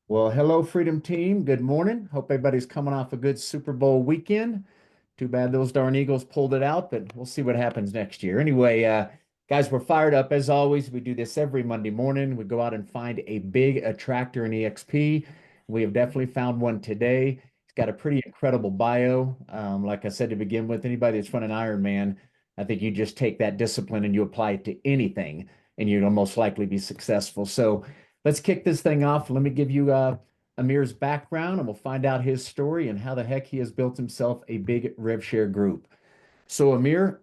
Well, hello, Freedom Team. Good morning. Hope everybody's coming off a good Super Bowl weekend. Too bad those darn Eagles pulled it out, but we'll see what happens next year. Anyway, guys, we're fired up as always. We do this every Monday morning. We go out and find a big attractor in EXP. We have definitely found one today. He's got a pretty incredible bio. Like I said to begin with, anybody that's running Ironman, I think you just take that discipline and you apply it to anything, and you'll most likely be successful. So, let's kick this thing off. Let me give you Amir's background, and we'll find out his story and how the heck he has built himself a big RevShare group. So Amir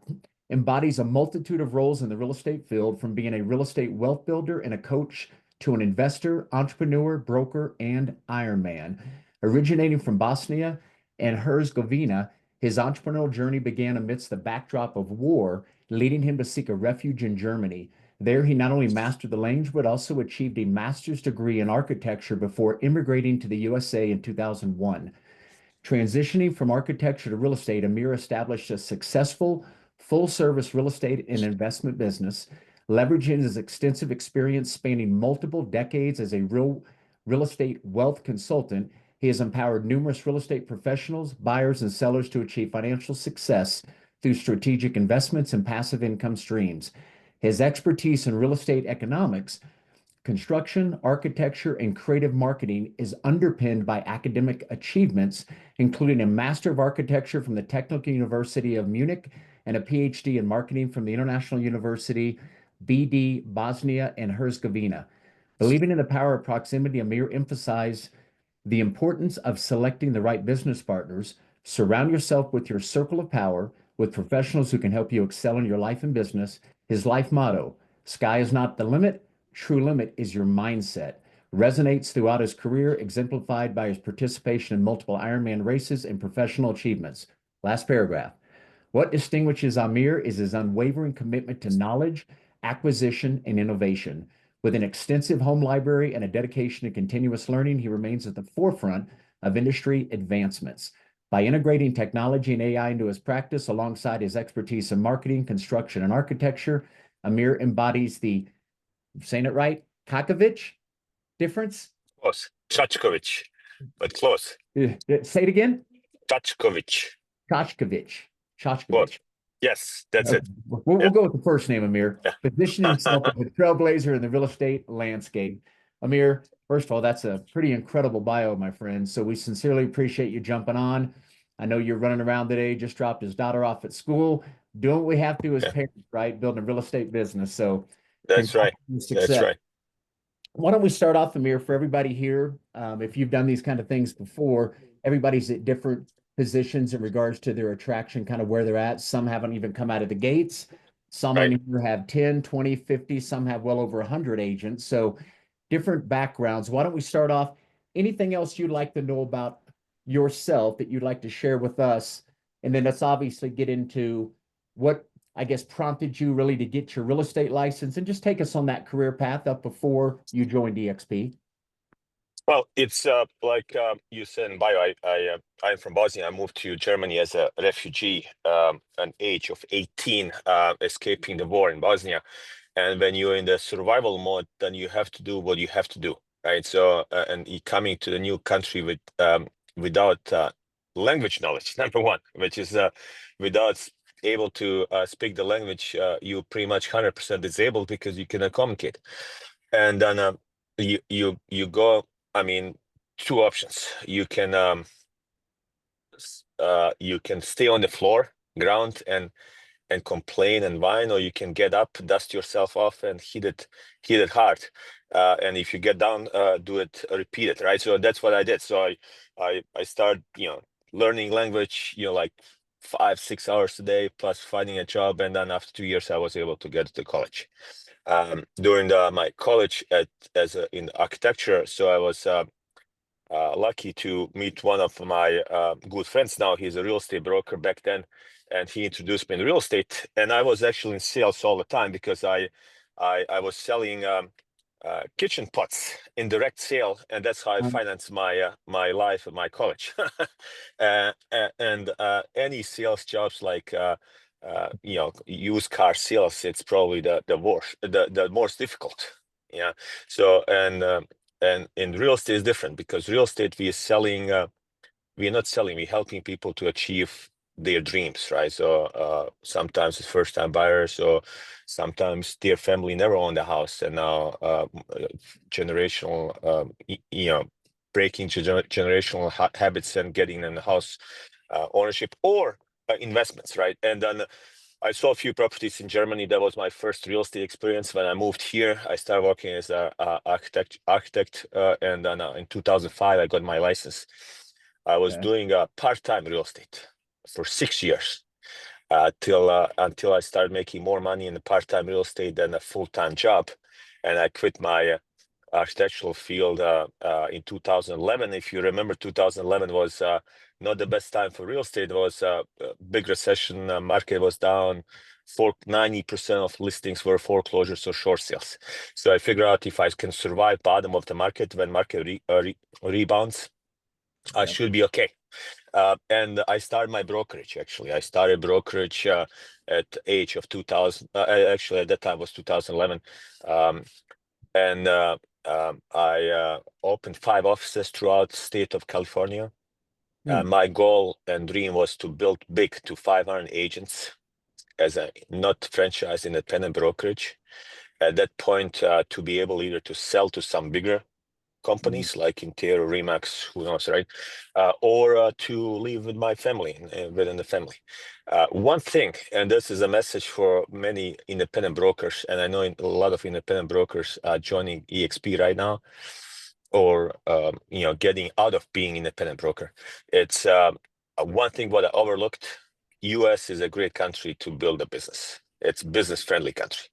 embodies a multitude of roles in the real estate field, from being a real estate wealth builder and a coach to an investor, entrepreneur, broker, and Ironman. Originating from Bosnia and Herzegovina, his entrepreneurial journey began amidst the backdrop of war, leading him to seek a refuge in Germany. There, he not only mastered the language, but also achieved a master's degree in architecture before immigrating to the USA in 2001. Transitioning from architecture to real estate, Amir established a successful full-service real estate and investment business, leveraging his extensive experience spanning multiple decades as a real estate wealth consultant. He has empowered numerous real estate professionals, buyers, and sellers to achieve financial success through strategic investments and passive income streams. His expertise in real estate economics, construction, architecture, and creative marketing is underpinned by academic achievements, including a Master of Architecture from the Technical University of Munich and a Ph.D. in marketing from the International University Ph.D. Bosnia and Herzegovina. Believing in the power of proximity, Amir emphasized the importance of selecting the right business partners. Surround yourself with your circle of power, with professionals who can help you excel in your life and business. His life motto, sky is not the limit, true limit is your mindset, resonates throughout his career, exemplified by his participation in multiple Ironman races and professional achievements. Last paragraph. What distinguishes Amir is his unwavering commitment to knowledge, acquisition, and innovation. With an extensive home library and a dedication to continuous learning, he remains at the forefront of industry advancements. By integrating technology and AI into his practice alongside his expertise in marketing, construction, and architecture, Amir embodies the, saying it right, Cackovic difference? Close. Cackovic, but close. Say it again. Cackovic. Cackovic. Close. Cackovic. Yes, that's it. We'll go with the first name, Amir. Yeah. Positioning himself as a trailblazer in the real estate landscape. Amir, first of all, that's a pretty incredible bio, my friend. So we sincerely appreciate you jumping on. I know you're running around today, just dropped his daughter off at school, doing what we have to as parents, right? Building a real estate business. So That's right. success. That's right. Why don't we start off, Amir, for everybody here? If you've done these kind of things before, everybody's at different positions in regards to their attraction, kind of where they're at. Some haven't even come out of the gates. Some Right. in here have 10, 20, 50. Some have well over 100 agents. So different backgrounds. Why don't we start off? Anything else you'd like to know about yourself that you'd like to share with us? And then let's obviously get into what, I guess, prompted you really to get your real estate license, and just take us on that career path up before you joined EXP. Well, it's like you said in bio. I'm from Bosnia. I moved to Germany as a refugee, an age of 18, escaping the war in Bosnia. And when you're in the survival mode, then you have to do what you have to do, right? So, and coming to the new country without language knowledge, number one, which is without able to speak the language, you pretty much 100% disabled because you cannot communicate. And then you go. I mean, two options. You can stay on the floor, ground, and complain and whine, or you can get up, dust yourself off, and hit it hard. And if you get down, do it, repeat it, right? So that's what I did. So I started, learning language, like 5-6 hours a day, plus finding a job, and then after 2 years, I was able to get to college. During my college in architecture, so I was lucky to meet one of my good friends. Now he's a real estate broker back then, and he introduced me in real estate. And I was actually in sales all the time because I was selling kitchen pots in direct sale, and that's how I financed my life and my college. And any sales jobs like used car sales, it's probably the worst, the most difficult. Yeah. So and in real estate is different, because real estate we are selling. We're not selling, we're helping people to achieve their dreams, right? So sometimes it's first time buyers, or sometimes their family never owned a house, and now generational, breaking generational habits and getting in the house ownership, or investments, right? And then I saw a few properties in Germany. That was my first real estate experience. When I moved here, I started working as an architect, and then in 2005, I got my license. I was Okay. doing part-time real estate for 6 years, till until I started making more money in the part-time real estate than a full-time job, and I quit my architectural field in 2011. If you remember, 2011 was not the best time for real estate. It was a big recession. Market was down. 90% of listings were foreclosures or short sales. So I figured out, if I can survive bottom of the market, when market rebounds, I Yep. should be okay. And I started my brokerage. Actually, I started brokerage at the age of 2000. Actually, at that time was 2011. Um, and I opened 5 offices throughout the state of California. Hmm. My goal and dream was to build big to 500 agents as a not franchise independent brokerage. At that point, to be able either to sell to some bigger Hmm. companies like Interior, Remax, who knows, right? Or to live with my family, within the family. One thing, and this is a message for many independent brokers, and I know a lot of independent brokers joining EXP right now, or getting out of being independent broker. It's one thing what I overlooked. U.S. is a great country to build a business. It's business friendly country,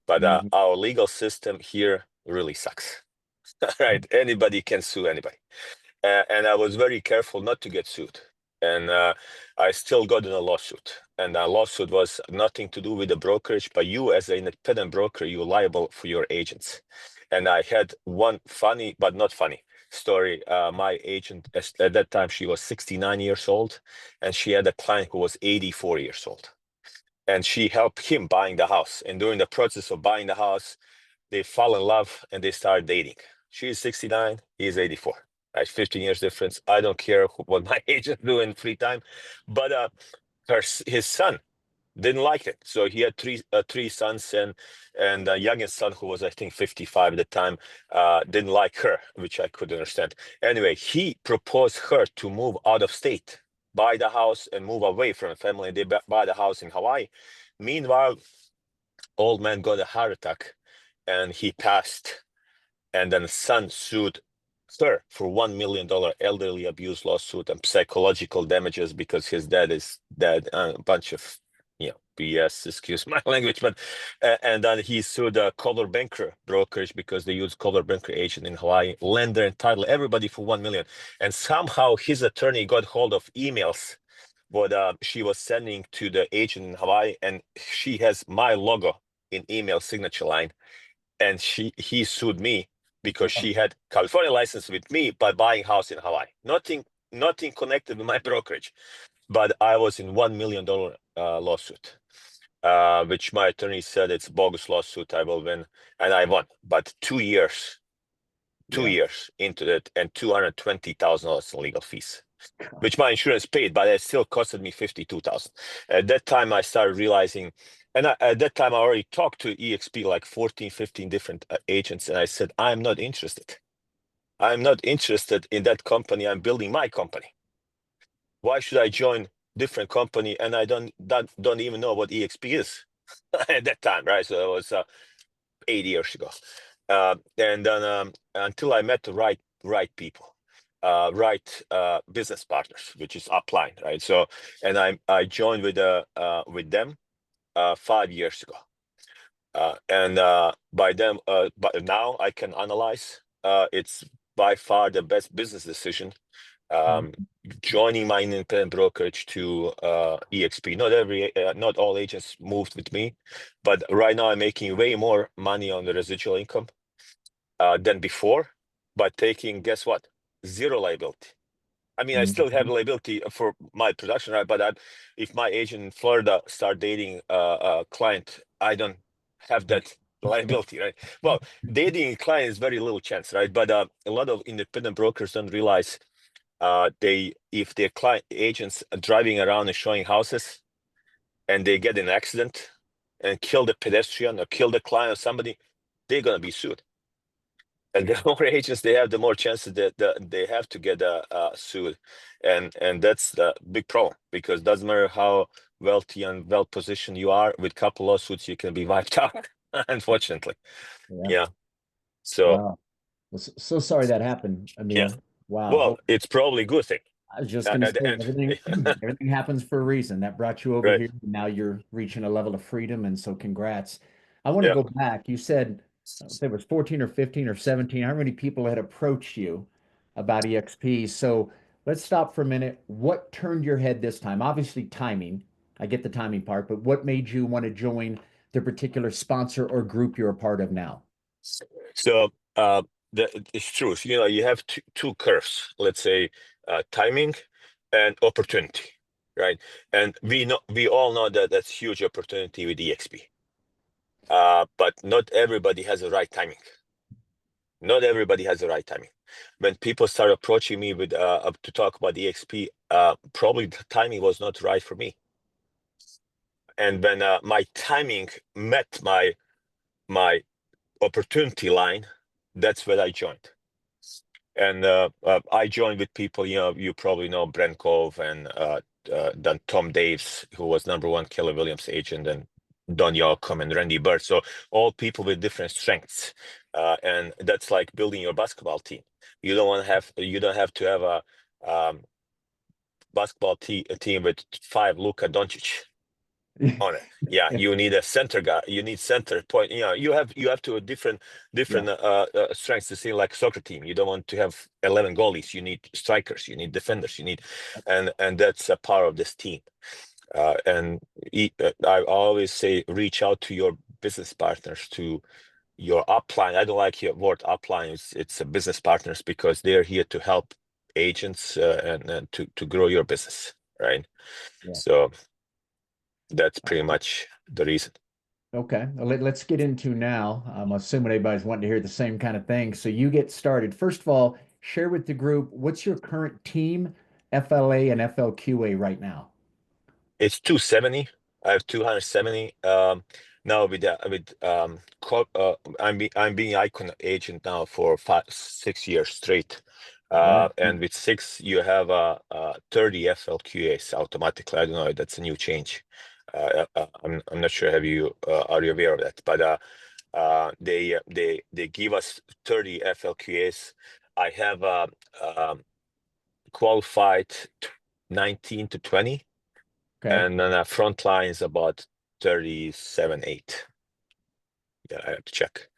but Hmm. our legal system here really sucks. Right, anybody can sue anybody, and I was very careful not to get sued, and I still got in a lawsuit, and the lawsuit was nothing to do with the brokerage, but you as an independent broker, you're liable for your agents. And I had one funny but not funny story. My agent, at that time, she was 69 years old, and she had a client who was 84 years old, and she helped him buying the house, and during the process of buying the house, they fall in love and they start dating. She's 69, he's 84. Right, 15 years difference. I don't care what my agent do in free time, but his son didn't like it. So he had three sons, and the youngest son, who was I think 55 at the time, didn't like her, which I could understand. Anyway, he proposed her to move out of state, buy the house, and move away from the family. They buy the house in Hawaii. Meanwhile, old man got a heart attack, and he passed, and then son sued her for $1 million elderly abuse lawsuit and psychological damages, because his dad is dead. A bunch of BS, excuse my language, but and then he sued a Coldwell Banker brokerage, because they use Coldwell Banker agent in Hawaii, lender and title, everybody for 1 million. And somehow his attorney got hold of emails what she was sending to the agent in Hawaii, and she has my logo in email signature line, and he sued me because Oh, she had California license with me by buying house in Hawaii. Nothing connected with my brokerage, but I was in $1 million lawsuit, which my attorney said it's bogus lawsuit. I will win, and I won. But 2 years, two yeah. years into it, and $220,000 in legal fees, which my insurance paid, but it still costed me 52,000. At that time, I started realizing, and at that time, I already talked to EXP like 14, 15 different agents, and I said, I'm not interested. I'm not interested in that company. I'm building my company. Why should I join different company? And I don't even know what EXP is at that time, right? So it was 8 years ago, and then until I met the right people, right business partners, which is upline, right? So, and I joined with them 5 years ago, and by them, but now I can analyze. It's by far the best business decision. Um, Mhm. Joining my independent brokerage to EXP. Not all agents moved with me, but right now I'm making way more money on the residual income than before, by taking, guess what, zero liability. I mean, I still have Mhm. liability for my production, right? But if my agent in Florida start dating a client, I don't have that liability, right? Well, dating a client is very little chance, right? But a lot of independent brokers don't realize if their client agents are driving around and showing houses and they get in an accident and kill the pedestrian or kill the client or somebody, they're gonna be sued. And the more agents they have, the more chances that they have to get sued, and that's the big problem, because doesn't matter how wealthy and well positioned you are, with couple lawsuits you can be wiped out. Unfortunately, Yeah. yeah. So Wow. Well, so sorry that happened, yeah, Amir. Wow. well, it's probably a good thing I was just going to at the say end. everything happens for a reason. That brought you over Right. here. And now you're reaching a level of freedom. And so congrats. I want to Yeah. go back. You said there was 14 or 15 or 17. How many people had approached you about EXP? So let's stop for a minute. What turned your head this time? Obviously, timing. I get the timing part, but what made you want to join the particular sponsor or group you're a part of now? So it's true. So, you have two curves. Let's say timing and opportunity, right? And we all know that that's huge opportunity with EXP. But not everybody has the right timing. Not everybody has the right timing. When people start approaching me with to talk about EXP, probably the timing was not right for me. And when my timing met my opportunity line, that's when I joined. And I joined with people, you probably know Brent Cove and then Tom Daves, who was #1 Keller Williams agent, and Don Yocum and Randy Bird. So all people with different strengths, and that's like building your basketball team. You don't have to have a a team with 5 Luka Doncic on it. Yeah, you need a center guy. You need center point. You have to different Yeah, strengths to see, like soccer team. You don't want to have 11 goalies. You need strikers. You need defenders. And that's a part of this team. I always say, reach out to your business partners, to your upline. I don't like your word upline. It's a business partners, because they're here to help agents and to grow your business, right? yeah. So that's pretty much the reason. Okay, well, let's get into now. I'm assuming everybody's wanting to hear the same kind of thing. So you get started. First of all, share with the group what's your current team, FLA and FLQA right now? It's 270. I have 270. Now I'm being Icon agent now for 6 years straight. Congrats. And with 6, you have 30 FLQAs automatically. I don't know. That's a new change. I'm not sure. Are you aware of that? But they give us 30 FLQAs. I have qualified 19 to 20. Okay. And then front line is about 37, 8. Yeah, I have to check.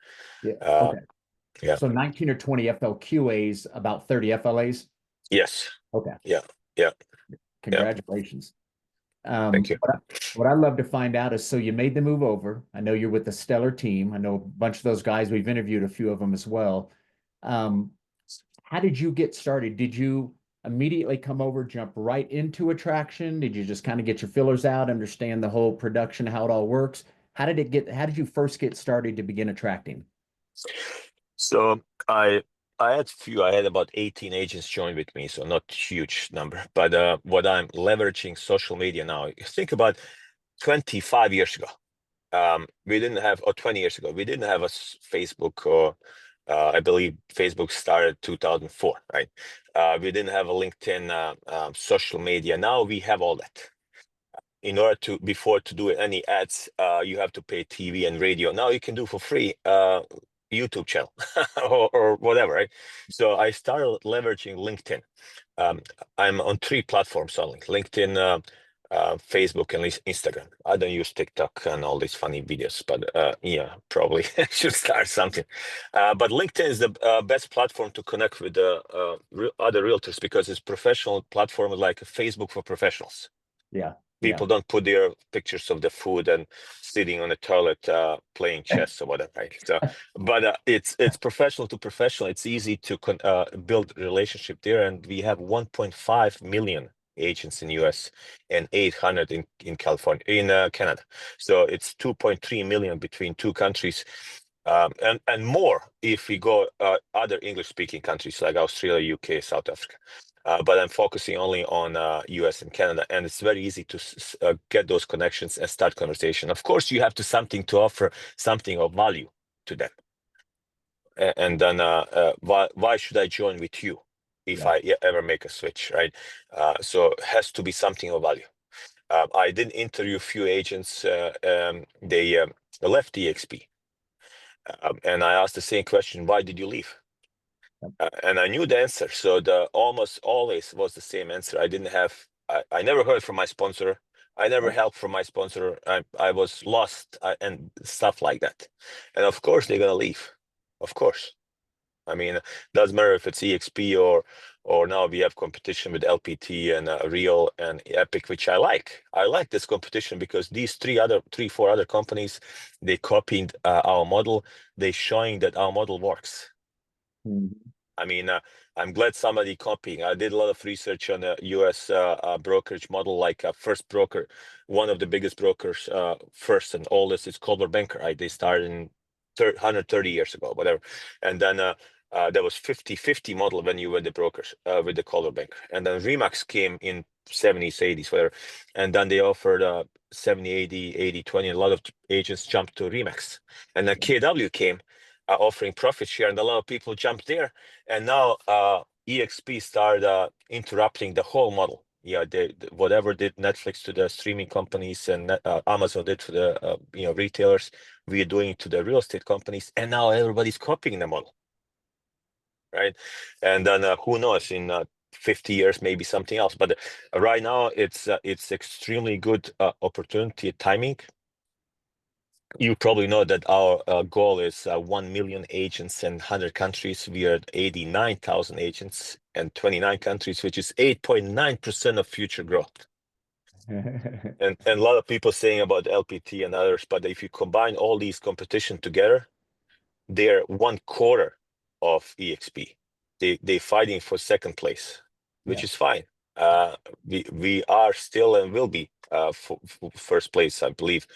Yeah. Uh, Okay. yeah. So 19 or 20 FLQAs, about 30 FLAs. Yes. Okay. Yeah. Yeah. Yeah. Congratulations. Thank you. What I love to find out is, so you made the move over. I know you're with a stellar team. I know a bunch of those guys. We've interviewed a few of them as well. Um, how did you get started? Did you immediately come over, jump right into attraction? Did you just kind of get your fillers out, understand the whole production, how it all works? How did you first get started to begin attracting? So I had few. I had about 18 agents join with me, so not huge number. But what I'm leveraging social media now. Think about 25 years ago. We didn't have, or 20 years ago, we didn't have a Facebook, or I believe Facebook started 2004, right? We didn't have a LinkedIn, social media. Now we have all that. In order to do any ads, you have to pay TV and radio. Now you can do for free, YouTube channel or whatever, right? So I started leveraging LinkedIn. Um, I'm on 3 platforms only: LinkedIn, Facebook, and Instagram. I don't use TikTok and all these funny videos, but yeah, probably should start something. But LinkedIn is the best platform to connect with other realtors, because it's professional platform, like a Facebook for professionals. Yeah, yeah. People don't put their pictures of the food and sitting on the toilet playing chess or whatever, right? So, but it's professional to professional. It's easy to build relationship there, and we have 1.5 million agents in US and 800 in California, in Canada. So it's 2.3 million between two countries, and more if we go other English-speaking countries like Australia, UK, South Africa. But I'm focusing only on US and Canada, and it's very easy to get those connections and start conversation. Of course, you have to something to offer, something of value to them. And then why should I join with you if I ever make a switch, right? So it has to be something of value. I did interview a few agents. They left EXP, and I asked the same question: why did you leave? And I knew the answer. So the almost always was the same answer. I didn't have. I never heard from my sponsor. I never helped from my sponsor. I was lost and stuff like that. And of course they're gonna leave. Of course. I mean, doesn't matter if it's EXP or now we have competition with LPT and Real and Epic, which I like. I like this competition because these four other companies, they copied our model. They showing that our model works. I mean, I'm glad somebody copying. I did a lot of research on the US brokerage model, like First Broker, one of the biggest brokers, first and oldest is Coldwell Banker. Right? They started in 130 years ago, whatever. And then there was 50-50 model when you were the brokers with the Coldwell Banker. And then Remax came in 70s, 80s, whatever. And then they offered 70, 80, 80, 20. A lot of agents jumped to Remax. And then KW came offering profit share, and a lot of people jumped there. And now EXP started interrupting the whole model. Yeah, whatever did Netflix to the streaming companies and Amazon did to the retailers, we are doing it to the real estate companies, and now everybody's copying the model, right? And then who knows, in 50 years maybe something else. But right now it's extremely good opportunity timing. You probably know that our goal is 1 million agents in 100 countries. We are at 89,000 agents and 29 countries, which is 8.9% of future growth. And a lot of people saying about LPT and others, but if you combine all these competition together, they're 1/4 of EXP. They're fighting for second place, which is fine. We are still and will be for first place, I believe,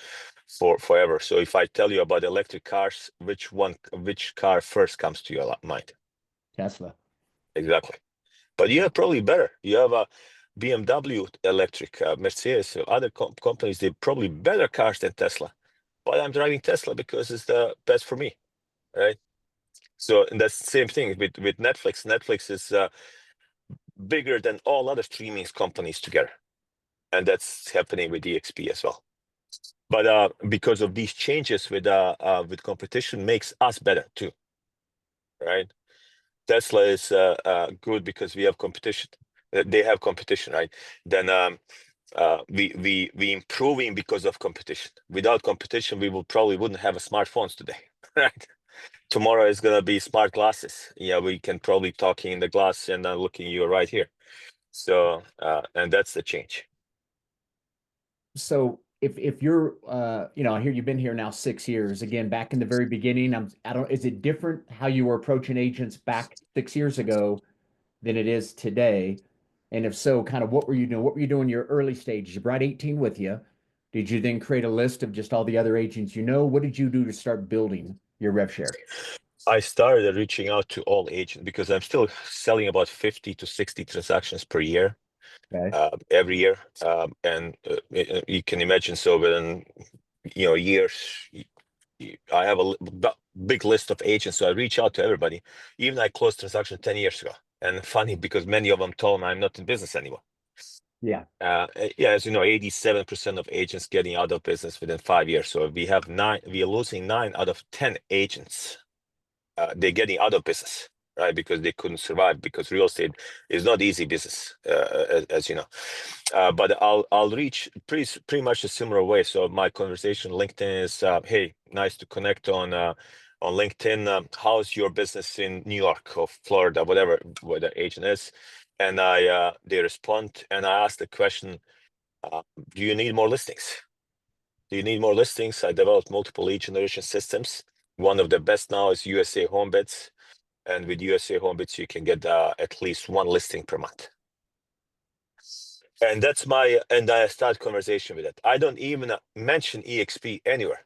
for forever. So if I tell you about electric cars, which car first comes to your mind? Tesla. Exactly. But you have probably better. You have a BMW electric, Mercedes, other companies, they're probably better cars than Tesla. But I'm driving Tesla because it's the best for me, right? So and that's the same thing with Netflix. Netflix is bigger than all other streaming companies together, and that's happening with DXP as well. But because of these changes with competition, makes us better too, right? Tesla is good because we have competition. They have competition, right? Then we improving because of competition. Without competition, we probably wouldn't have a smartphones today, right? Tomorrow is gonna be smart glasses. Yeah, we can probably talking in the glass and looking you right here. So and that's the change. So if you're I hear you've been here now 6 years. Again, back in the very beginning, I don't is it different how you were approaching agents back 6 years ago than it is today? And if so, kind of what were you doing? What were you doing in your early stages? You brought 18 with you. Did you then create a list of just all the other agents you know? What did you do to start building your rev share? I started reaching out to all agents because I'm still selling about 50 to 60 transactions per year, Okay. every year. And you can imagine, so within years, I have a big list of agents. So I reach out to everybody. Even I closed transaction 10 years ago. And funny because many of them told me I'm not in business anymore. Yeah. Yeah, as you know, 87% of agents getting out of business within 5 years. So we are losing 9 out of 10 agents. They're getting out of business, right? Because they couldn't survive, because real estate is not easy business, as you know. But I'll reach pretty much a similar way. So my conversation LinkedIn is, hey, nice to connect on LinkedIn. How's your business in New York or Florida, whatever where the agent is? And they respond, and I ask the question, do you need more listings? Do you need more listings? I developed multiple lead generation systems. One of the best now is USA Homebits. And with USA Homebits, you can get at least one listing per month. And I start conversation with it. I don't even mention EXP anywhere.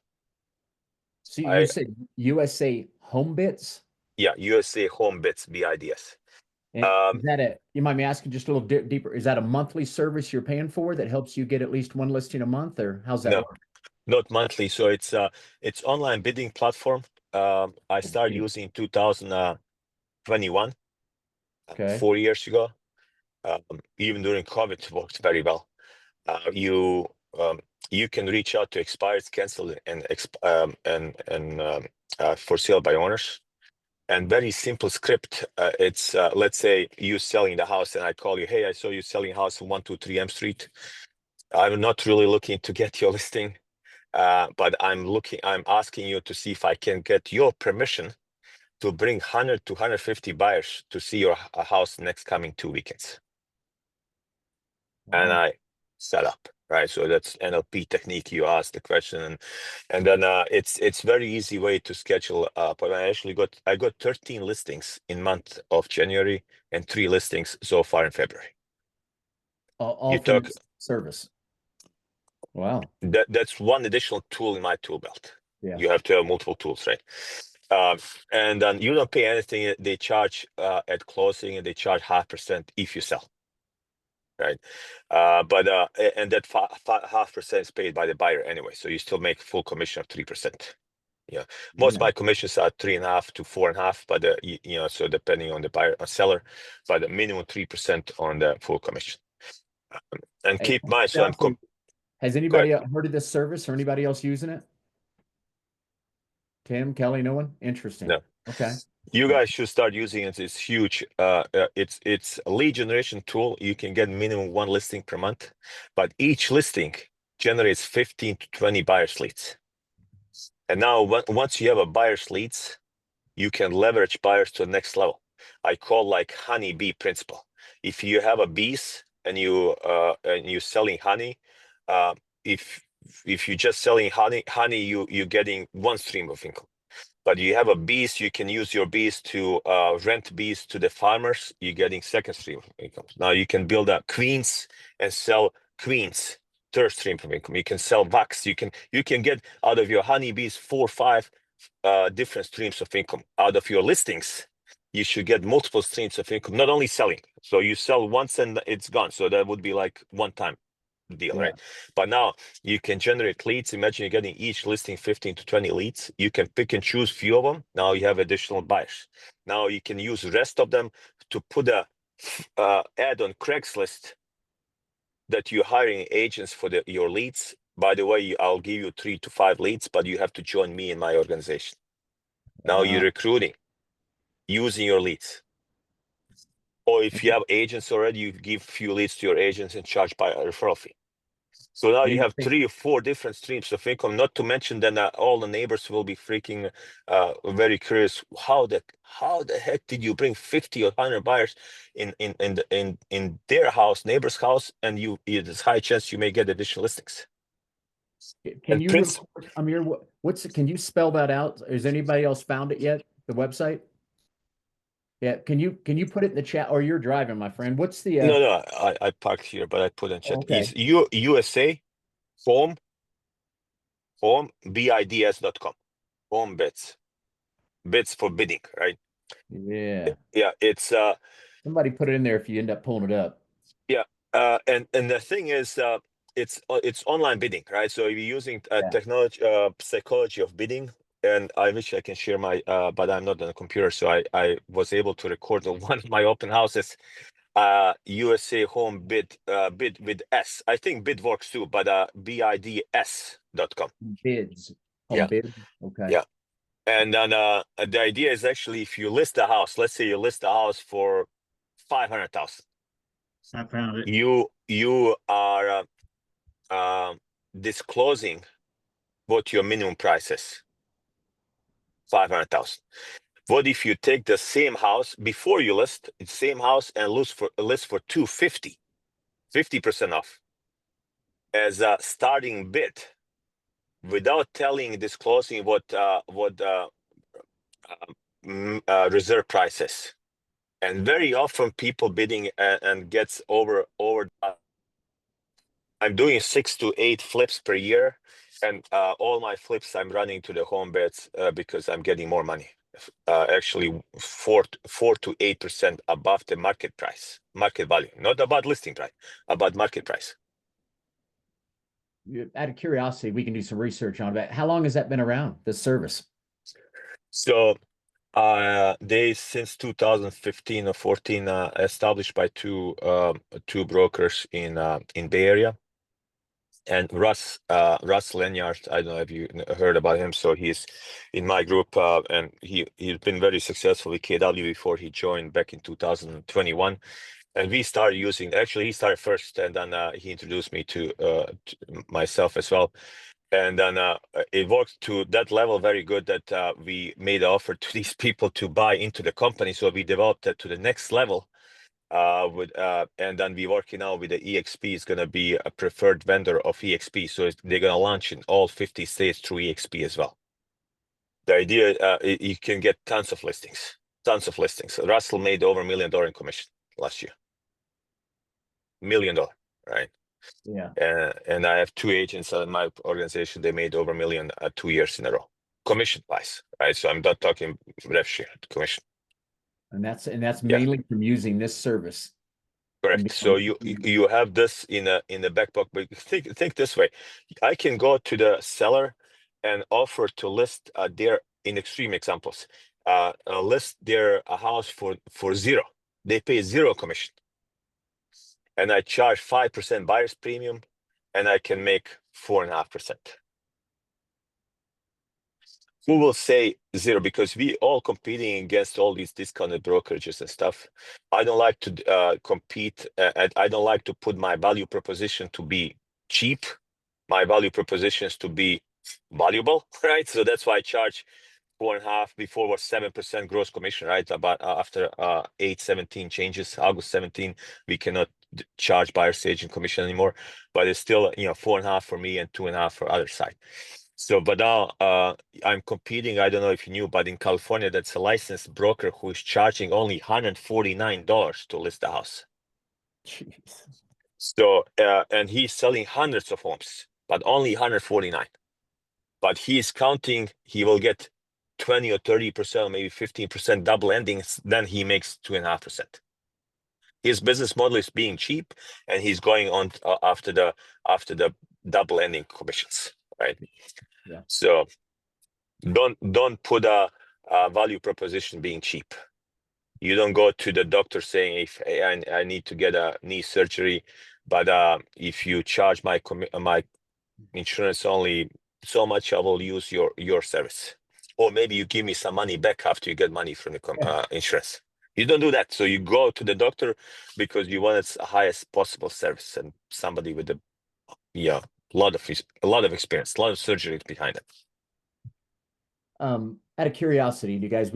So you said USA Home Bits? Yeah, USA Home Bits, BIDS. And is that you might be asking just a little deeper, is that a monthly service you're paying for that helps you get at least one listing a month, or how's that No, work? not monthly. So it's online bidding platform. I started Okay. using 2021, Okay. 4 years ago. Even during COVID, it worked very well. You you can reach out to expired, canceled, and for sale by owners. And very simple script. It's let's say you selling the house, and I call you. Hey, I saw you selling house on 123 M Street. I'm not really looking to get your listing, but I'm asking you to see if I can get your permission to bring 100 to 150 buyers to see your house next coming 2 weekends. And Wow. I set up, right? So that's NLP technique. You ask the question, and then it's very easy way to schedule. But I got 13 listings in month of January and 3 listings so far in February. All You from talk this service. Wow. that's one additional tool in my tool belt. Yeah. You have to have multiple tools, right? Um, and then you don't pay anything. They charge at closing, and they charge 0.5% if you sell, right? And that 0.5% is paid by the buyer anyway, so you still make full commission of 3%. Yeah, most of Yeah. my commissions are 3.5 to 4.5, but so depending on the buyer or seller, but the minimum 3% on the full commission. And Hey, keep in mind, so has go ahead. anybody heard of this service or anybody else using it? Tim, Kelly, no one? Interesting. No. Okay. You Okay. guys should start using it. It's huge. It's a lead generation tool. You can get minimum 1 listing per month, but each listing generates 15 to 20 buyers leads. And now, once you have a buyer's leads, you can leverage buyers to the next level. I call like honey bee principle. If you have a bees and you're selling honey, uh, if you're just selling honey, you're getting one stream of income. But you have a bees, you can use your bees to rent bees to the farmers. You're getting second stream of income. Now you can build a queens and sell queens, third stream of income. You can sell wax. You can get out of your honeybees 4 or 5 different streams of income. Out of your listings, you should get multiple streams of income, not only selling. So you sell once and it's gone. So that would be like one time deal, Yeah. right? But now you can generate leads. Imagine you're getting each listing 15 to 20 leads. You can pick and choose few of them. Now you have additional buyers. Now you can use the rest of them to put a ad on Craigslist that you're hiring agents for your leads. By the way, I'll give you 3 to 5 leads, but you have to join me in my organization. Now you're Wow. recruiting using your leads. Or if you have agents already, you give few leads to your agents and charge by a referral fee. So now you have Anything, 3 or 4 different streams of income. Not to mention then all the neighbors will be freaking very curious. How the heck did you bring 50 or 100 buyers in their house, neighbor's house, and there's high chance you may get additional listings. can And you real quick, Amir, can you spell that out? Has anybody else found it yet? The website? Yeah. Can you put it in the chat, or you're driving, my friend? What's the no, I parked here, but I put in chat. okay. It's USA home bids.com. Home bids for bidding, right? Yeah. Yeah, it's Somebody put it in there if you end up pulling it up. yeah, and the thing is, it's online bidding, right? So if you're using Yeah. technology, psychology of bidding, and I wish I can share my, but I'm not on a computer, so I was able to record on one of my open houses, USA home bid with S. I think bid works too, but bids.com. Bids. Yeah, Home bids. Okay. yeah. And then the idea is actually if you list a house, let's say you list a house for 500,000, I found it. you are disclosing what your minimum price is, 500,000. What if you take the same house before you list the same house and list for 250, 50% off as a starting bid without disclosing what reserve price is? And very often people bidding and gets over that I'm doing 6 to 8 flips per year, and all my flips I'm running to the home bets because I'm getting more money. Actually, 4 to 8% above the market price, market value, not about listing price, about market price. Out of curiosity, we can do some research on it. How long has that been around, this service? So they since 2015 or 14 established by two brokers in Bay Area. And Russ Lanyard, I don't know if you heard about him. So he's in my group, and he's been very successful with KW before he joined back in 2021. And we started using. Actually, he started first, and then he introduced me to myself as well. And then it worked to that level very good that we made an offer to these people to buy into the company. So we developed that to the next level. And then we working now with the EXP is going to be a preferred vendor of EXP. So they're going to launch in all 50 states through EXP as well. The idea, you can get tons of listings. Russell made over $1 million in commission last year. $1 million, right? Yeah. And I have 2 agents in my organization. They made over $1 million 2 years in a row, commission wise, right? So I'm not talking rev share, commission. And that's Yeah, mainly from using this service. correct. So you have this in the back pocket. But think this way: I can go to the seller and offer to list their, in extreme examples, list their house for zero. They pay zero commission, and I charge 5% buyer's premium, and I can make 4.5%. Who will say zero? Because we all competing against all these discounted brokerages and stuff. I don't like to compete, and I don't like to put my value proposition to be cheap. My value proposition is to be valuable, right? So that's why I charge 4.5. Before was 7% gross commission, right? About after 8/17 changes, August 17, we cannot charge buyer's agent commission anymore. But it's still 4.5 for me and 2.5 for other side. So, but now I'm competing. I don't know if you knew, but in California, that's a licensed broker who is charging only $149 to list the house. Jeez. So, and he's selling hundreds of homes, but only 149. But he's counting, he will get 20 or 30%, maybe 15% double endings. Then he makes 2.5%. His business model is being cheap, and he's going on after the double ending commissions, right? Yeah. So don't put a value proposition being cheap. You don't go to the doctor saying, if hey, I need to get a knee surgery, but if you charge my insurance only so much, I will use your service, or maybe you give me some money back after you get money from the insurance. You don't do that. So you go to the doctor because you want its highest possible service, and somebody with a lot of experience, a lot of surgery behind it. Out of curiosity, do you guys,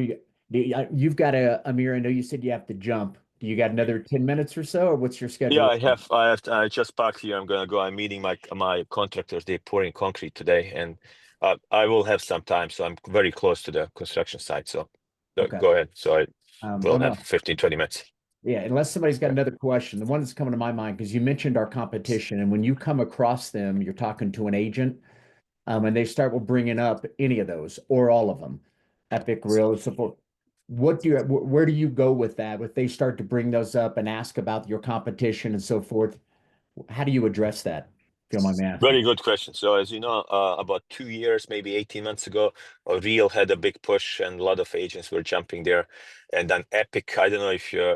you've got Amir, I know you said you have to jump. Do you got another 10 minutes or so, or what's your schedule? Yeah, I just parked here. I'm gonna go. I'm meeting my contractors. They're pouring concrete today, and I will have some time. So I'm very close to the construction site. So Okay. go ahead. So I will Well, have no. 15-20 minutes. Yeah, unless somebody's got Yeah. another question. The one that's coming to my mind, because you mentioned our competition, and when you come across them, you're talking to an agent, and they start with bringing up any of those or all of them, Epic, Real, support. Where do you go with that? If they start to bring those up and ask about your competition and so forth, how do you address that? If you don't mind me asking. Very good question. So as you know, about 2 years, maybe 18 months ago, Real had a big push, and a lot of agents were jumping there. And then Epic, I don't know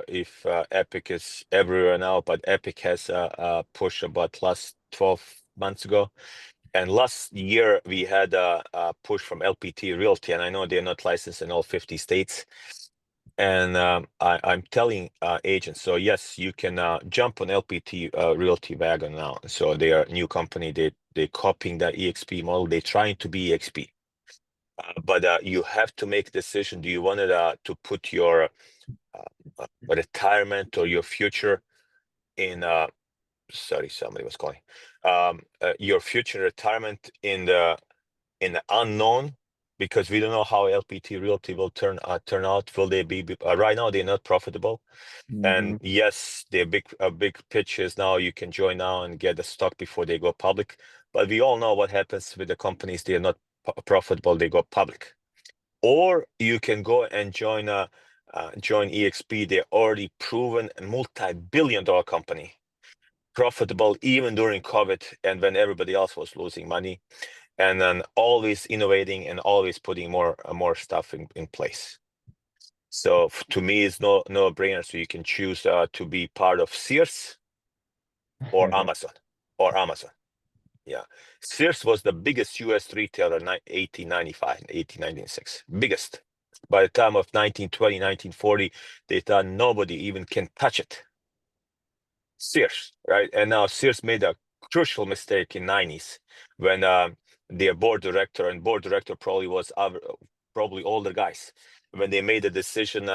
if Epic is everywhere now, but Epic has a push about last 12 months ago. And last year we had a push from LPT Realty, and I know they're not licensed in all 50 states. And I'm telling agents, so yes, you can jump on LPT Realty wagon now. So they are a new company. They're copying the EXP model. They're trying to be EXP. But you have to make a decision. Do you want to put your retirement or your future in sorry, somebody was calling. Your future retirement in the unknown, because we don't know how LPT Realty will turn out. Will they be right now? They're not profitable, Hmm. and yes, their big pitch is now you can join now and get the stock before they go public. But we all know what happens with the companies. They are not profitable. They go public, or you can go and join EXP. They're already proven a multi-billion-dollar company, profitable even during COVID and when everybody else was losing money, and then always innovating and always putting more stuff in place. So to me, it's no brainer. So you can choose to be part of Sears or Amazon Yeah, Sears was the biggest U.S. retailer in 1895, 1896, biggest. By the time of 1920, 1940, they thought nobody even can touch it. Sears, right? And now Sears made a crucial mistake in 90s when their board director probably was probably older guys. When they made the decision,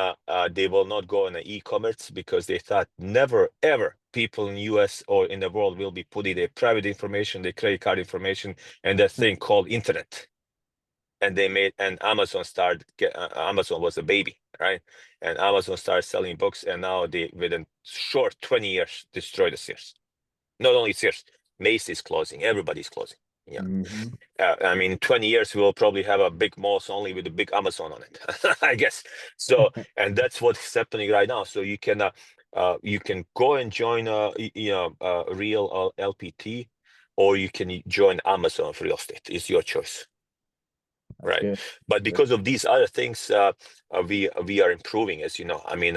they will not go on e-commerce because they thought never ever people in US or in the world will be putting their private information, their credit card information, and that thing called internet. And Amazon was a baby, right? And Amazon started selling books, and now they within short 20 years destroyed the Sears. Not only Sears, Macy's closing, everybody's closing. Yeah. Hmm. I mean, 20 years, we will probably have a big malls only with a big Amazon on it, I guess. So, and that's what's happening right now. So you can go and join real LPT, or you can join Amazon for real estate. It's your choice. That's Right. good. But Good. because of these other things, we are improving, as you know. I mean,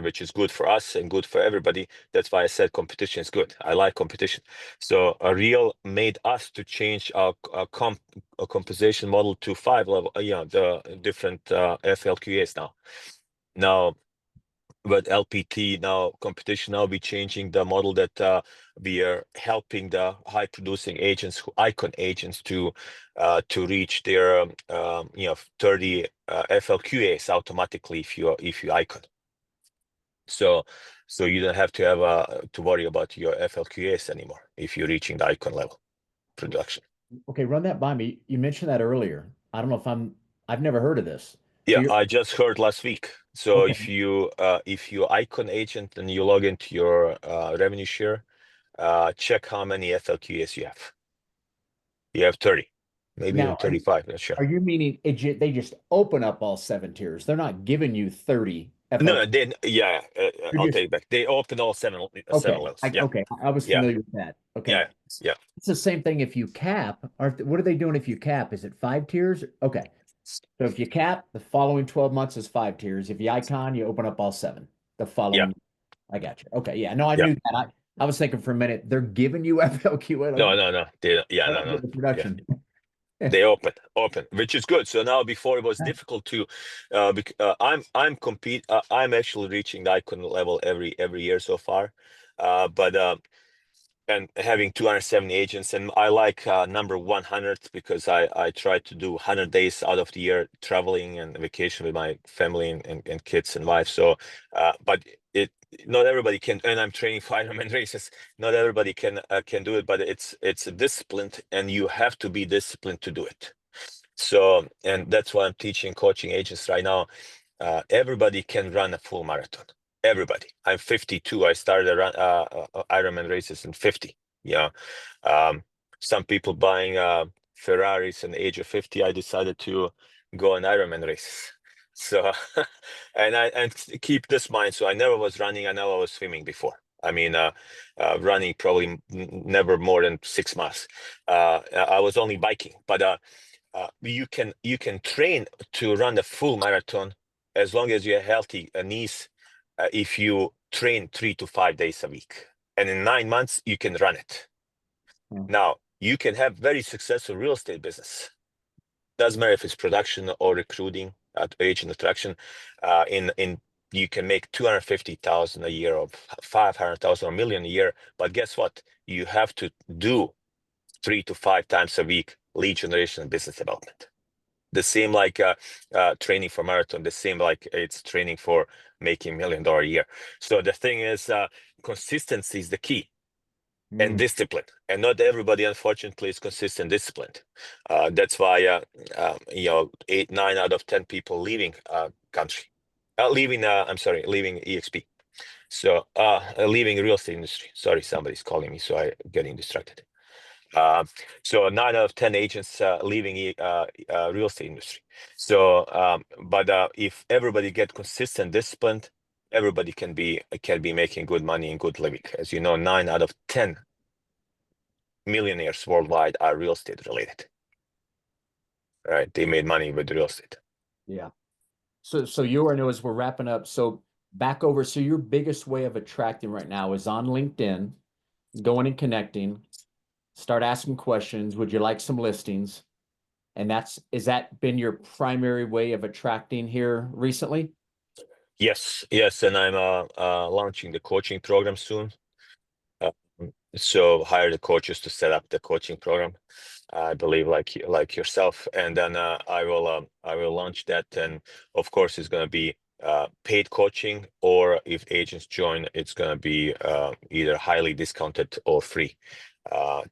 which is good for us and good for everybody. That's why I said competition is good. I like competition. So Real made us to change our compensation model to 5 level, the different FLQAs now. Now, with LPT now competition now be changing the model that we are helping the high producing agents, icon agents, to reach their 30 FLQAs automatically if you icon. So you don't have to have to worry about your FLQAs anymore if you're reaching the icon level production. Okay, run that by me. You mentioned that earlier. I don't know if I've never heard of this. So Yeah, you're I just heard last week. So okay. if you icon agent and you log into your revenue share, check how many FLQs you have. You have 30, maybe even Now, 35, not sure. are you meaning they just open up all 7 tiers? They're not giving you 30 No, FL. no, then yeah, You're I'll just take it back. They open all seven okay. levels. Yeah, Okay. I was yeah, familiar with that. Okay. yeah, yeah. It's the same thing if you cap. Or what are they doing if you cap? Is it 5 tiers? Okay. So if you cap, the following 12 months is 5 tiers. If you icon, you open up all seven. The Yeah, following, I got you. Okay. Yeah. No, I yeah. knew that. I was thinking for a minute, they're giving you FLQA. Like, No, no, no. Yeah, I no, don't no. get the Yeah. production. They open, which is good. So now, before it was difficult to, I'm actually reaching the icon level every year so far, but and having 270 agents, and I like number 100 because I try to do 100 days out of the year traveling and vacation with my family and kids and wife. So but it not everybody can, and I'm training for Ironman races. Not everybody can do it, but it's a discipline, and you have to be disciplined to do it. So, and that's why I'm teaching coaching agents right now. Everybody can run a full marathon. Everybody. I'm 52. I started Ironman races in 50. Yeah. Um, some people buying Ferraris in the age of 50. I decided to go on Ironman races. So, and keep this mind. So I never was running. I never was swimming before. I mean, running probably never more than 6 months. I was only biking, but you can train to run a full marathon as long as you have healthy knees, if you train 3 to 5 days a week, and in 9 months you can run it. Hmm. Now you can have very successful real estate business. Doesn't matter if it's production or recruiting at agent attraction. In You can make 250,000 a year, or 500,000 or a million a year, but guess what? You have to do 3 to 5 times a week lead generation and business development. The same like training for marathon, the same like it's training for making $1 million a year. So the thing is, consistency is the key. and discipline. And not everybody, unfortunately, is consistent disciplined. That's why, 8, 9 out of 10 people leaving country, leaving EXP. So leaving real estate industry. Sorry, somebody's calling me, so I'm getting distracted. So 9 out of 10 agents leaving real estate industry. So, but if everybody get consistent, disciplined, everybody can be making good money and good living. As you know, 9 out of 10 millionaires worldwide are real estate related. Right? They made money with real estate. Yeah. So you already know as we're wrapping up. So back over. So your biggest way of attracting right now is on LinkedIn, going and connecting, start asking questions. Would you like some listings? And is that been your primary way of attracting here recently? Yes, and I'm launching the coaching program soon. So hire the coaches to set up the coaching program. I believe like yourself, and then I will launch that, and of course it's going to be paid coaching, or if agents join, it's going to be either highly discounted or free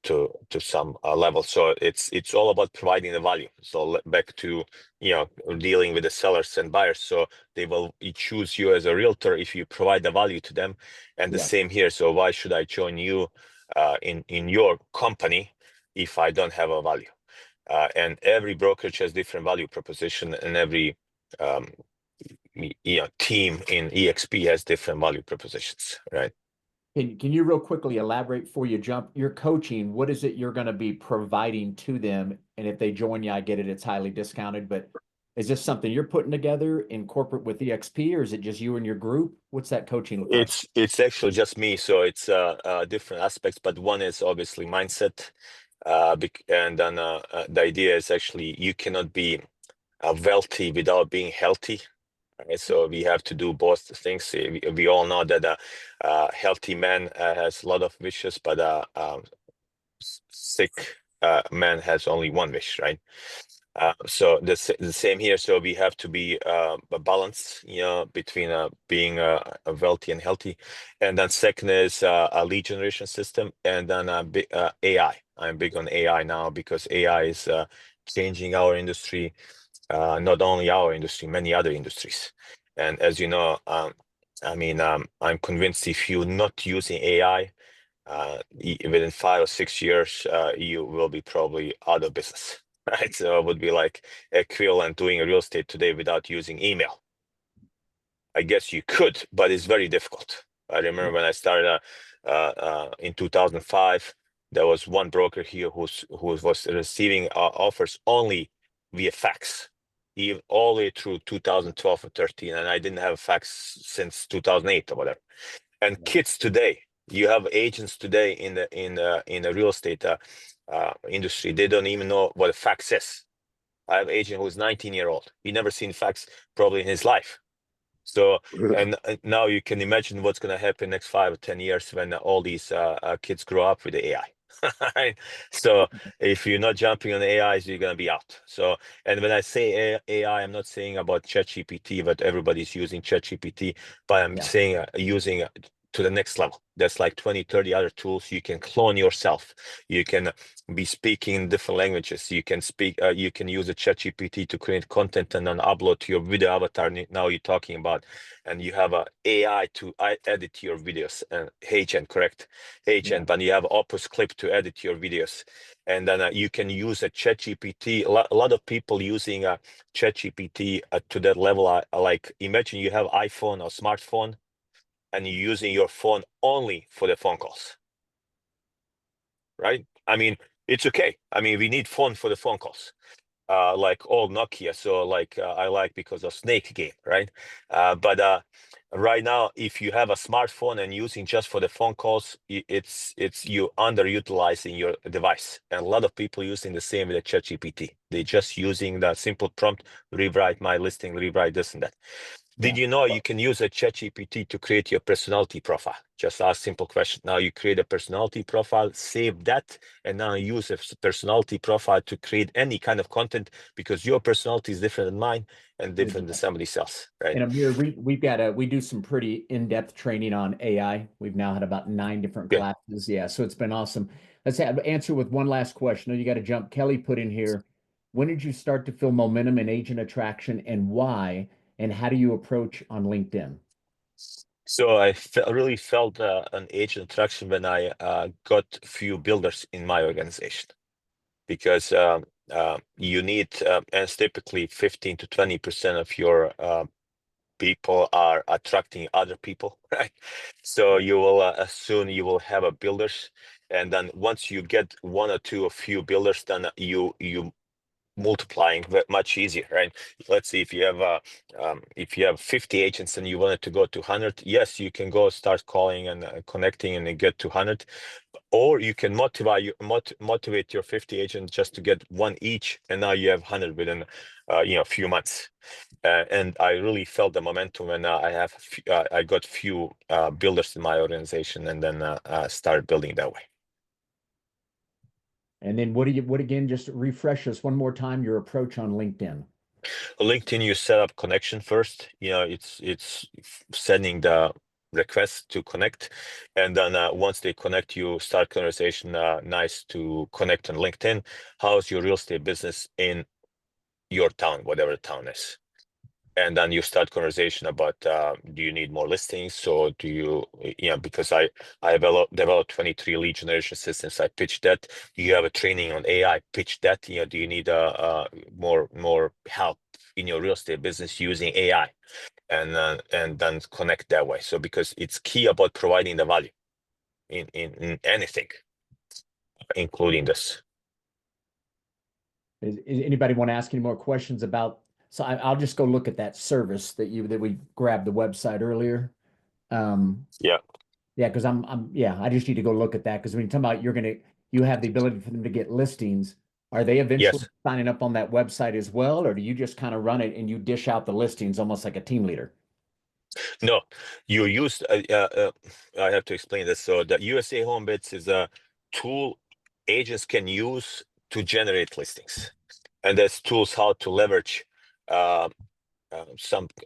to some level. So it's all about providing the value. So back to dealing with the sellers and buyers. So they will choose you as a realtor if you provide the value to them, and the same here. So why should I join you in your company if I don't have a value? And every brokerage has different value proposition, and every team in EXP has different value propositions, right? Can you real quickly elaborate before you jump? Your coaching, what is it you're going to be providing to them? And if they join you, I get it, it's highly discounted, but is this something you're putting together in corporate with EXP, or is it just you and your group? What's that coaching look like? It's actually just me, so it's different aspects, but one is obviously mindset, and then the idea is actually you cannot be wealthy without being healthy. Right? So we have to do both things. We all know that a healthy man has a lot of wishes, but sick man has only one wish, right? So the same here. So we have to be a balance, between being wealthy and healthy. And then second is a lead generation system, and then AI. I'm big on AI now because AI is changing our industry, not only our industry, many other industries. And as you know, I'm convinced if you're not using AI, within 5 or 6 years, you will be probably out of business. Right, so it would be like equivalent doing real estate today without using email. I guess you could, but it's very difficult. I remember when I started in 2005, there was one broker here who was receiving offers only via fax, even all the way through 2012 or 13, and I didn't have a fax since 2008 or whatever. And kids today, you have agents today in the real estate industry, they don't even know what a fax is. I have an agent who is 19-year-old. He never seen fax probably in his life. So, and now you can imagine what's going to happen next 5 or 10 years when all these kids grow up with the AI. Right? So if you're not jumping on AIs, you're going to be out. So, and when I say AI, I'm not saying about ChatGPT, but everybody's using ChatGPT, but I'm saying using to the next level. That's like 20, 30 other tools. You can clone yourself. You can be speaking different languages. You can you can use a ChatGPT to create content and then upload to your video avatar. Now you're talking about, and you have a AI to edit your videos, and agent, correct? Agent, but you have Opus Clip to edit your videos. And then you can use a ChatGPT. A lot of people using a ChatGPT to that level. Like imagine you have iPhone or smartphone, and you're using your phone only for the phone calls, right? I mean, it's okay. I mean, we need phone for the phone calls, like old Nokia. So like I like because of Snake game, right? But right now, if you have a smartphone and using just for the phone calls, it's you underutilizing your device. And a lot of people using the same with the ChatGPT. They're just using the simple prompt, rewrite my listing, rewrite this and that. Did you know you can use a ChatGPT to create your personality profile? Just ask simple question. Now you create a personality profile, save that, and now use a personality profile to create any kind of content because your personality is different than mine and different than somebody else, right? And Amir, we do some pretty in-depth training on AI. We've now had about 9 different Good. classes. Yeah, so it's been awesome. Let's answer with one last question. No, you got to jump. Kelly put in here, when did you start to feel momentum in agent attraction and why? And how do you approach on LinkedIn? So I really felt an agent attraction when I got few builders in my organization because you need, and it's typically 15 to 20% of your people are attracting other people, right? So you will soon you will have a builders, and then once you get one or two, a few builders, then you multiplying much easier, right? Let's see if you have 50 agents and you wanted to go to 100, yes, you can go start calling and connecting and get to 100, or you can motivate your 50 agents just to get one each, and now you have 100 within a few months. And I really felt the momentum, and I got few builders in my organization, and then started building that way. And then what again, just refresh us one more time, your approach on LinkedIn. LinkedIn, you set up connection first. It's sending the request to connect, and then once they connect, you start conversation. Nice to connect on LinkedIn. How's your real estate business in your town, whatever the town is? And then you start conversation about do you need more listings? So do you, because I developed 23 lead generation systems. I pitched that. Do you have a training on AI? Pitch that. Do you need more help in your real estate business using AI? And then connect that way. So because it's key about providing the value in anything, including this. Is anybody want to ask any more questions about? So I'll just go look at that service that we grabbed the website earlier. Yeah. Yeah, because I just need to go look at that because when you talk about you have the ability for them to get listings, are they eventually Yes. signing up on that website as well, or do you just kind of run it and you dish out the listings almost like a team leader? No, you use, I have to explain this. So the USA Home Bits is a tool agents can use to generate listings. And there's tools how to leverage uh,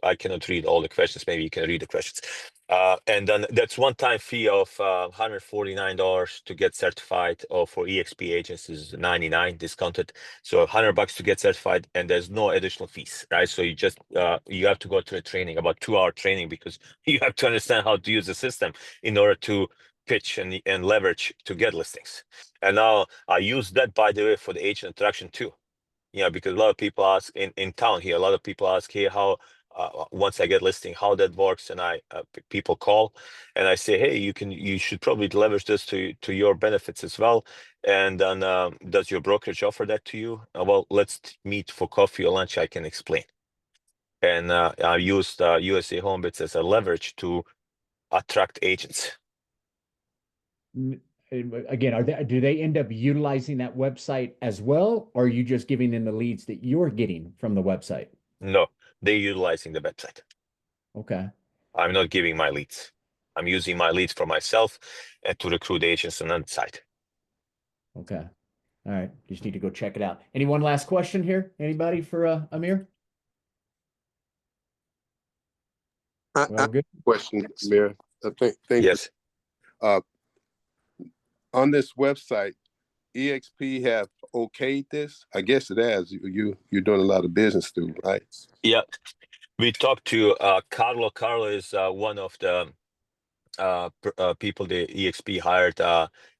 I cannot read all the questions. Maybe you can read the questions. And then that's one-time fee of $149 to get certified, or for EXP agents is 99 discounted. So $100 to get certified, and there's no additional fees, right? So you have to go to a training, about 2-hour training, because you have to understand how to use the system in order to pitch and leverage to get listings. And now I use that, by the way, for the agent attraction too. Because a lot of people ask in town here, a lot of people ask here how once I get listing, how that works, and people call, and I say, hey, you should probably leverage this to your benefits as well. And then does your brokerage offer that to you? Well, let's meet for coffee or lunch. I can explain. And I used USA Homebits as a leverage to attract agents. Again, do they end up utilizing that website as well, or are you just giving them the leads that you're getting from the website? No, they're utilizing the website. Okay. I'm not giving my leads. I'm using my leads for myself and to recruit agents on that side. Okay. All right. Just need to go check it out. Any one last question here? Anybody for Amir? I Well, good. have a question, Amir. Thank you. Yes. On this website, EXP have okayed this? I guess it has. You're doing a lot of business through, right? Yeah. We talked to Carlo. Carlo is one of the people the EXP hired,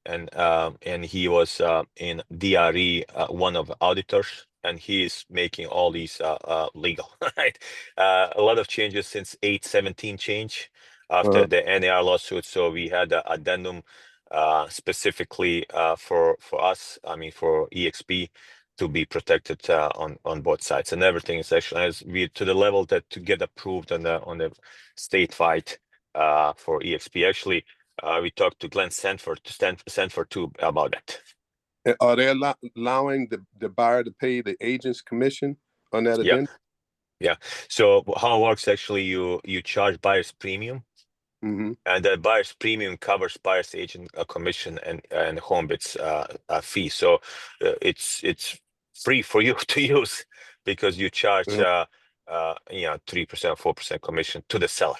and he was in DRE, one of the auditors, and he is making all these legal, right? A lot of changes since 8/17 change after the NAR lawsuit. So we had an addendum specifically for us, I mean for EXP, to be protected on both sides, and everything is actually as we to the level that to get approved on the statewide for EXP. Actually, we talked to Glenn Sanford too about that. Are they allowing the buyer to pay the agent's commission on that Yeah, addendum? Yeah. So how it works actually, you charge buyer's premium, Mm-hmm. and the buyer's premium covers buyer's agent commission and HomeBit's fee. So it's free for you to use because you charge 3%, 4% commission to the seller.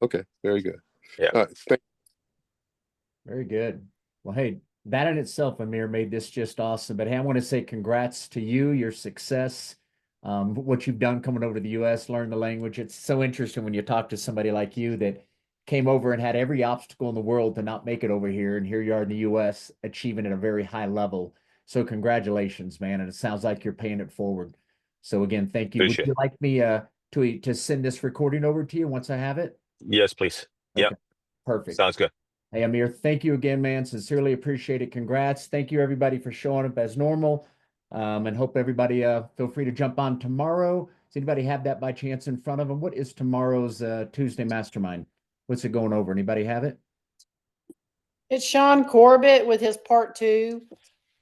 Okay, very good. Yeah. All right, Very good. Well, hey, that in itself, Amir, made this just awesome. But hey, I want to say congrats to you, your success, what you've done coming over to the US, learn the language. It's so interesting when you talk to somebody like you that came over and had every obstacle in the world to not make it over here. And here you are in the US achieving at a very high level. So congratulations, man. And it sounds like you're paying it forward. So again, thank you. Would Appreciate you it. like me to send this recording over to you once I have it? Yes, please. Yeah, Okay, perfect. sounds good. Hey, Amir, thank you again, man. Sincerely appreciate it. Congrats. Thank you, everybody, for showing up as normal. And hope everybody feel free to jump on tomorrow. Does anybody have that by chance in front of them? What is tomorrow's Tuesday mastermind? What's it going over? Anybody have it? It's Sean Corbett with his part 2.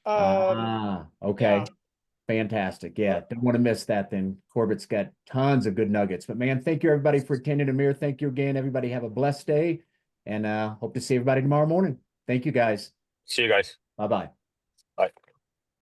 Okay. Yeah. Fantastic. Yeah, don't want to miss that then. Corbett's got tons of good nuggets. But man, thank you everybody for attending. Amir, thank you again. Everybody have a blessed day and hope to see everybody tomorrow morning. Thank you guys. See you guys. Bye-bye.